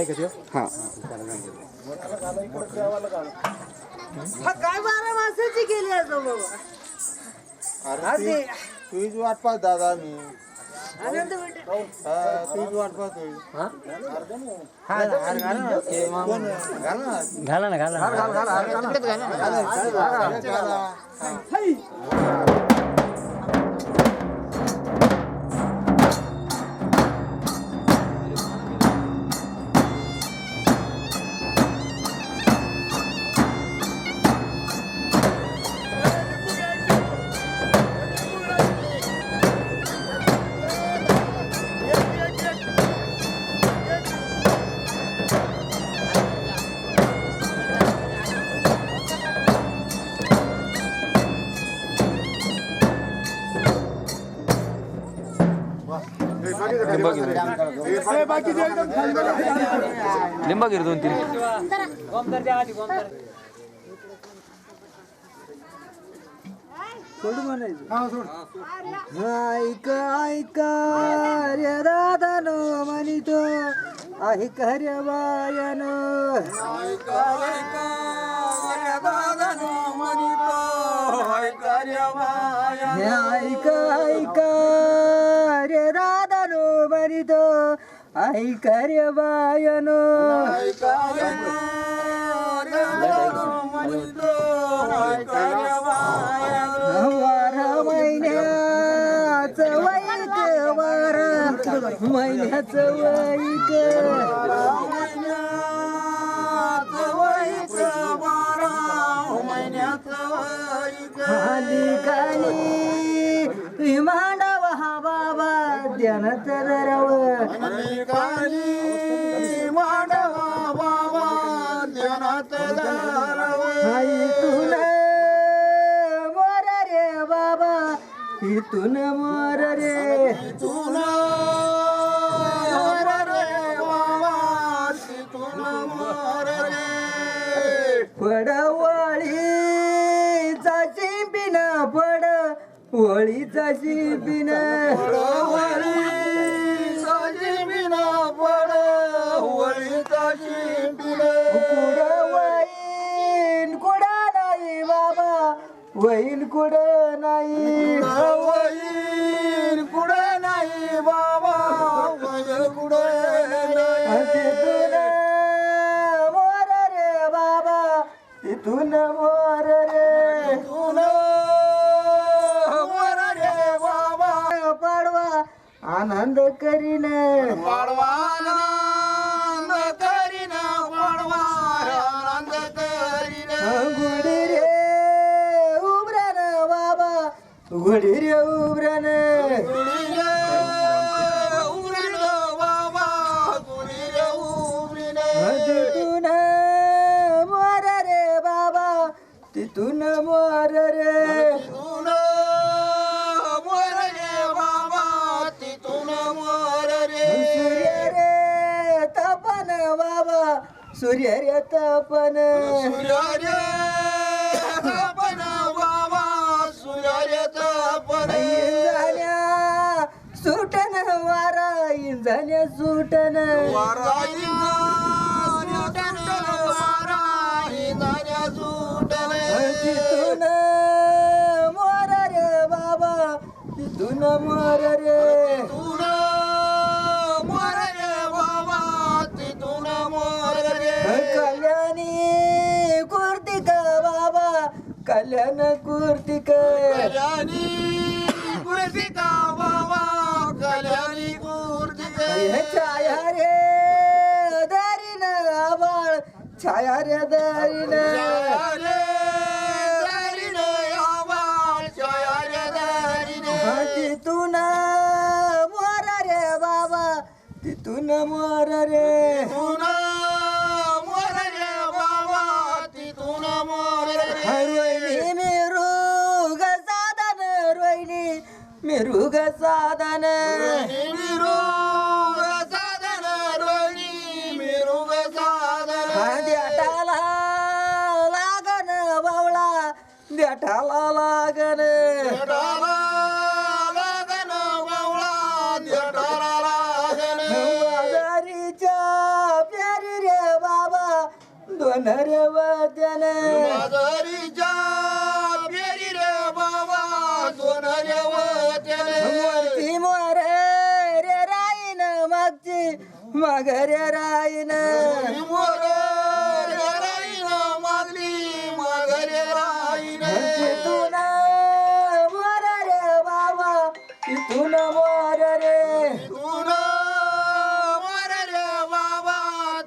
हा काय 12 मासाची केली असं बाबा. अरे तुझीच वाट पाहत दादा मी आनंद भेटेल. तुझीच वाट पाहतोय घाला ना लिंबा गिर 2-3 ऐका रे दादानो म्हणितो ऐका रे बायानो ऐका रे दादानो म्हणितो ऐका रे बायानो महिन्याचं वैक खाली खाली मांडव हा बाबा ध्यानात धराव इथून मोर रे बाबा इथून मोर रे वळीचा शिंपीन पड वळीचा शिंपीन वैन कुडा नाही बाबा वैन कुडा नाही तिथून मोर रे बाबा तिथून मोर रे पाडवा आनंद करीन गुढी रे उबरान बाबा गुढी रे उबरान तिथून मोर रे बाबा तिथून मोर रे सूर्य रे तपन बाबा सूर्य रे तपन इंजान्या सुटन वारा इंजान्या सुटन तिथून मोर रे बाबा तिथून मोर रे कल्याणी कुर्तिक बाबा कल्याण कुर्तिक छाया रे दारीन आबाळ छाया रे दारीन तिथून मोर रे बाबा तिथून मोर रे रोहिणी मिरुग साधन रोहिणी मिरुग साधन द्याटाला लागन बावळा द्याटाला लागन वाजारीच्या प्यारी दोन रेवत्यान माघारीच्या फेरी रे बाबा दोन रेवत्याने वरती मोर रे राईन मागची माघारे राईन मोर राईन मागली माघारे राईन तिथून मोर रे बाबा तिथून मोर रे तिथून मोर रे बाबा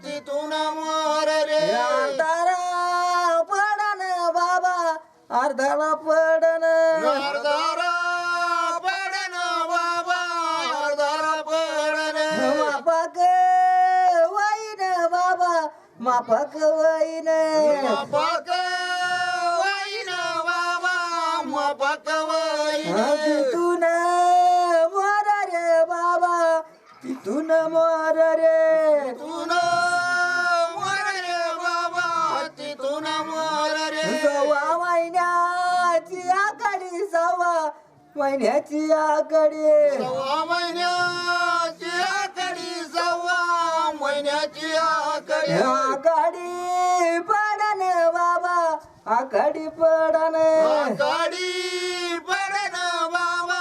तिथून मोर रे अर्धाला पडन बाबा अर्धाला पडन अर्धारा पडन बाबा अर्धारा पडन मापक वाईन बाबा मापक वाईन मापक वाईन बाबा मापक वाईन तिथून मोर रे बाबा तिथून मोर रे तिथून मोर रे बाबा तिथून मोर रे सव्वा महिन्याची आकडी सव्वा महिन्याची आकडी सव्वा महिन्याची आकडी सव्वा महिन्याची आकडी आकडी पडन बाबा आकडी पडन आकडी पडन बाबा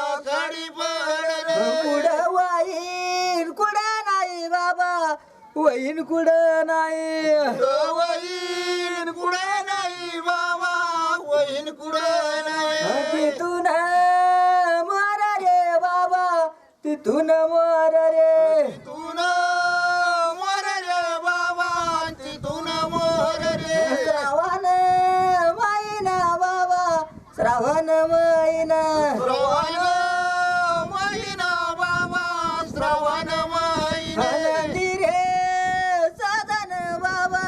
आकडी पडन कुठं वाईन कुठं नाही बाबा वहीन कुठं नाही वहीन कुठे नाही बाबा वहीन कुठे नाही तिथून मोर रे बाबा तिथून मोर रे तिथून मोर रे बाबा तिथून मोर रे श्रावण महिना बाबा श्रावण महिना श्रावण महिना बाबा श्रावण महिना नंदिरे सदन बाबा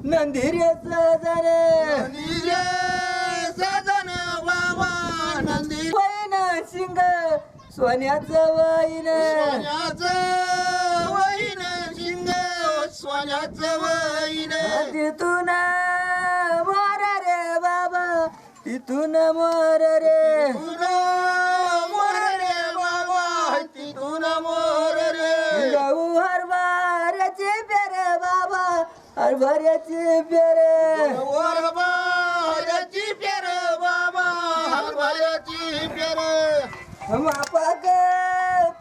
नंदिरे सदन नंदिरे सदन बाबा नंदी वैन शिंग सोन्याचं वैन सोन्याचं वहीन शिंग सोन्याचं वहीन तिथून मोर रे बाबा तिथून मोर रे तिथून मोर रे बाबा तिथून मोर रे गहू हरभऱ्याचे पेरे बाबा हरभऱ्याचे पेरे हरभऱ्याची पेर बाबा हरभऱ्याची पेर मापक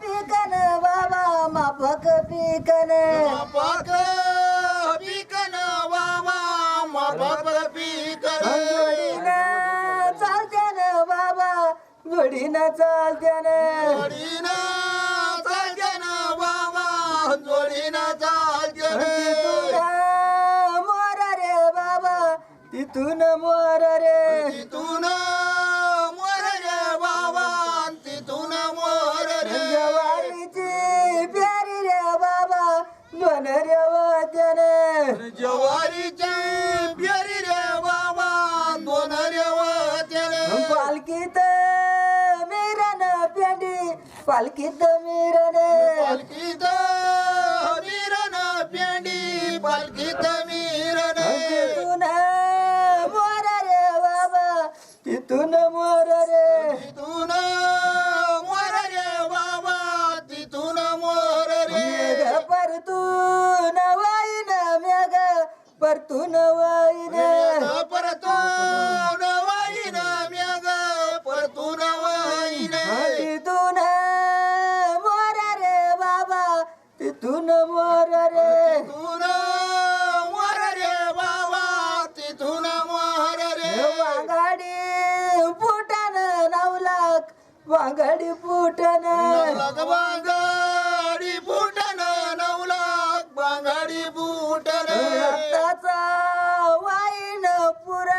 पिकन बाबा मापक पिकन मापक पिकन बाबा मापक पिकन जोडीनं चालत्यान बाबा जोडीनं चालत्यान जोडीनं चालत्यान बाबा जोडीनं चालत्यान तिथून मोर रे बाबा तिथून मोर रे तिथून मोर रे बाबा तिथून मोर रे जवारीची प्यारी रे बाबा दोन रे वचन जवारीची प्यारी रे बाबा दोन रेवत्याने पालखीत मिरण पेंडी पालखीत मिरण पालखीत मिरण पेंडी पालखीत मिरण तिथून मोर रे बाबा तिथून मोर रे तिथून मोर रे बाबा तिथून मोर रे मेघ परतून वाईन मेघ परतून वाईन परतून वाईन मेघ परतून वाईन तिथून मोर रे बाबा तिथून मोर रे तिथून मोर रे बाबा तिथून मोर रे वाघाडी फुटन 9 लाख वाघाडी फुटन 9 लाख बांगाडी फुटन 9 लाख बांगाडी फुटन रक्ताचा वाईन पुर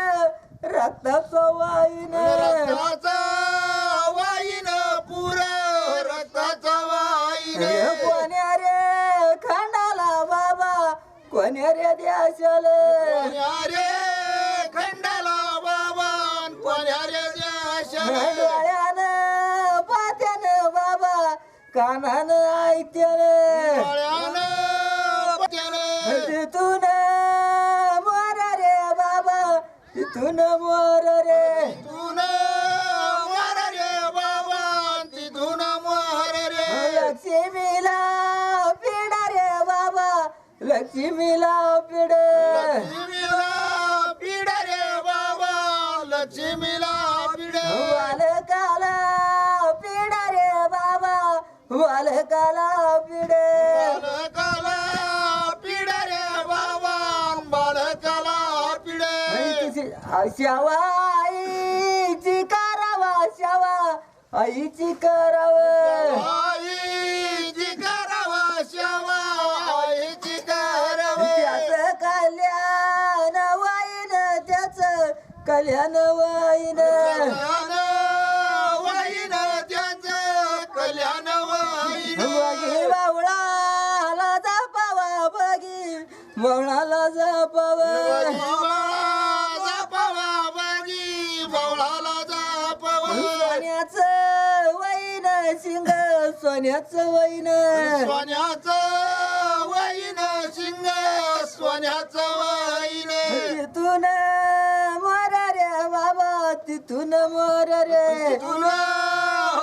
रक्ताचा वाईन रक्ताचा वाईन पुर रक्ताचा वाईन कोण्या रे खंडाला बाबा कोण्या रे द्याशल कोण्या रे खंडाला बाबा कोण्या रे द्याशल डोळ्यानं पात्यान बाबा कानान ऐकत्यान डोळ्यानं पात्यानं तिथून मोर रे बाबा तिथून मोर रे तिथून मोर रे बाबा तिथून मोर रे लक्ष्मीला पिढा रे बाबा लक्ष्मीला पिढ बालकाला पिढे बालकाला पिढ रे बाबा बालकाला पिढ शावा आईची करावा शावा आईची कराव आईची करावा शेवा आईची करावा त्याच कल्याण वाईन त्याच कल्याण वाईन कल्याण वाईन त्याचं कल्याण वाईन बघी बावळाला जापावा बघी बावळाला जापावा जापावा बागी बवळाला जापावा सोन्याचं वैन शिंग सोन्याचं वैन सोन्याचं वाईन शिंग सोन्याचं वाईन तिथून मोर रे बाबा तिथून मोर रे तुला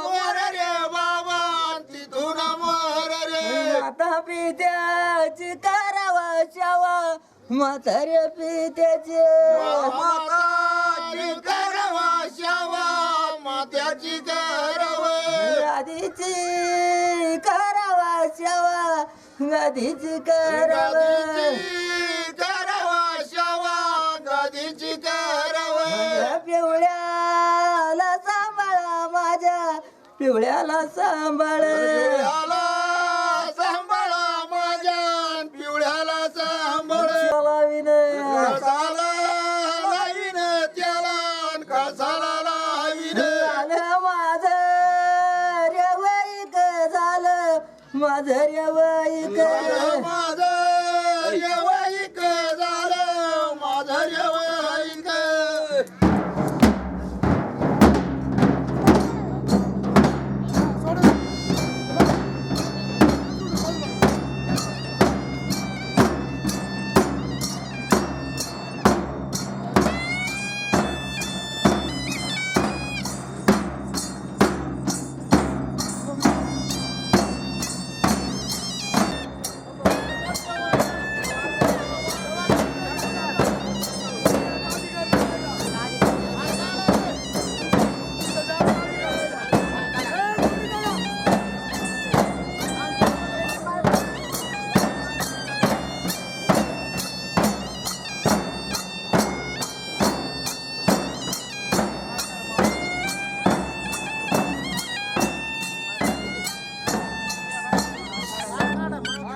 मोर रे बाबा तिथून मोर रे आता पित्याची करावा शावा म्हाताऱ्या पित्याची माताची करावा शावा मात्याची करावा गादीची करावा शावा गादीची करावा गादीची करावा शावा गादीची करावा माझ्या पिवळ्याला सांभाळा माझ्या पिवळ्याला सांभाळ पिवळ्याला सांभाळा माझ्या पिवळ्याला सांभाळ लावीन कसाला लावीन त्याला कसाला लावीन झालं माझं रेवाईक झालं माझं रेवाईक माझं